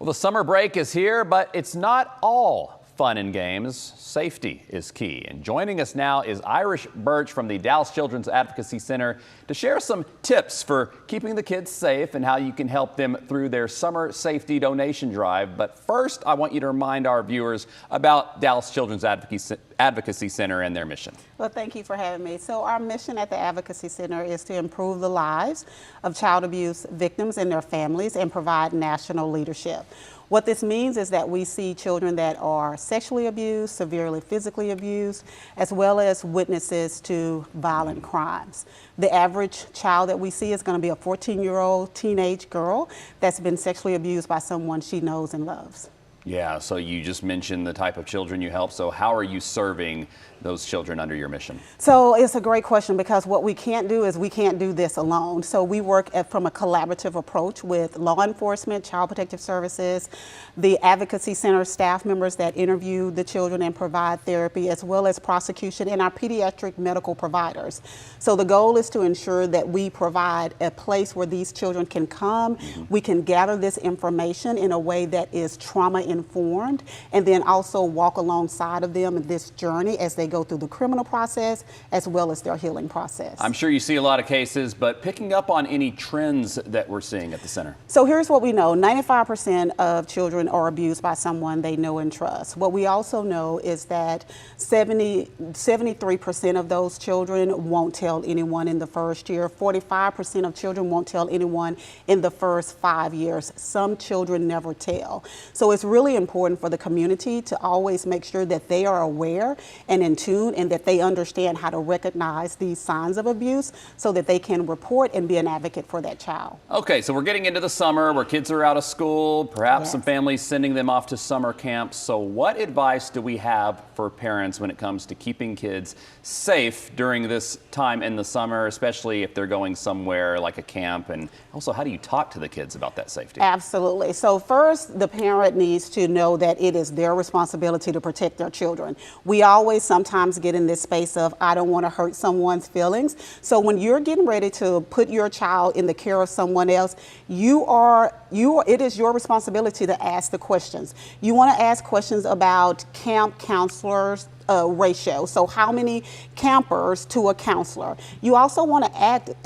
Well, the summer break is here, but it's not all fun and games. Safety is key. And joining us now is Irish Birch from the Dallas Children's Advocacy Center to share some tips for keeping the kids safe and how you can help them through their summer safety donation drive. But first, I want you to remind our viewers about Dallas Children's Advocacy Center and their mission. Well, thank you for having me. So our mission at the Advocacy Center is to improve the lives of child abuse victims and their families and provide national leadership. What this means is that we see children that are sexually abused, severely physically abused, as well as witnesses to violent crimes. The average child that we see is going to be a 14-year-old teenage girl that's been sexually abused by someone she knows and loves. Yeah, so you just mentioned the type of children you help. So how are you serving those children under your mission? So it's a great question, because what we can't do is we can't do this alone. So we work from a collaborative approach with law enforcement, child protective services, the Advocacy Center staff members that interview the children and provide therapy, as well as prosecution and our pediatric medical providers. So the goal is to ensure that we provide a place where these children can come. We can gather this information in a way that is trauma informed, and then also walk alongside of them in this journey as they go through the criminal process as well as their healing process. I'm sure you see a lot of cases, but picking up on any trends that we're seeing at the center. So here's what we know. 95% of children are abused by someone they know and trust. What we also know is that 73% of those children won't tell anyone in the first year. 45% of children won't tell anyone in the first 5 years. Some children never tell. So it's really important for the community to always make sure that they are aware and in tune, and that they understand how to recognize these signs of abuse so that they can report and be an advocate for that child. Okay, so we're getting into the summer where kids are out of school, perhaps some families sending them off to summer camps. So what advice do we have for parents when it comes to keeping kids safe during this time in the summer, especially if they're going somewhere like a camp? And also, how do you talk to the kids about that safety? Absolutely. So first, the parent needs to know that it is their responsibility to protect their children. We always sometimes get in this space of, I don't want to hurt someone's feelings. So when you're getting ready to put your child in the care of someone else, it is your responsibility to ask the questions. You want to ask questions about camp counselors, ratio. So how many campers to a counselor? You also want to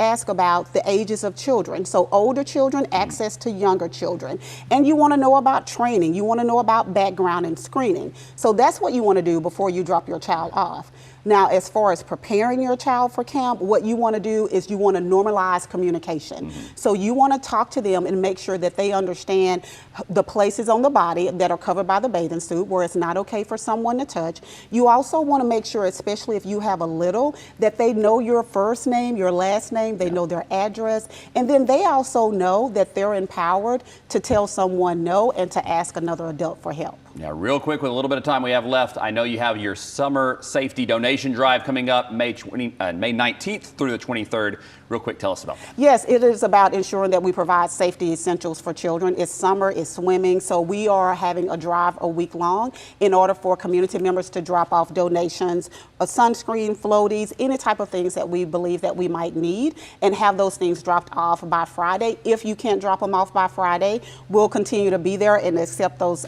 ask about the ages of children. So older children, access to younger children. And you want to know about training. You want to know about background and screening. So that's what you want to do before you drop your child off. Now, as far as preparing your child for camp, what you want to do is you want to normalize communication. So you want to talk to them and make sure that they understand the places on the body that are covered by the bathing suit where it's not okay for someone to touch. You also want to make sure, especially if you have a little, that they know your first name, your last name, they know their address, and then they also know that they're empowered to tell someone no and to ask another adult for help. Now, real quick, with a little bit of time we have left, I know you have your summer safety donation drive coming up May 19th through the 23rd. Real quick, tell us about that. Yes, it is about ensuring that we provide safety essentials for children. It's summer, it's swimming, so we are having a drive a week long in order for community members to drop off donations, a sunscreen, floaties, any type of things that we believe that we might need, and have those things dropped off by Friday. If you can't drop them off by Friday, we'll continue to be there and accept those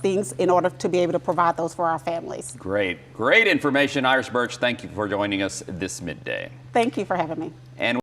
things in order to be able to provide those for our families. Great information. Irish Birch, thank you for joining us this midday. Thank you for having me. And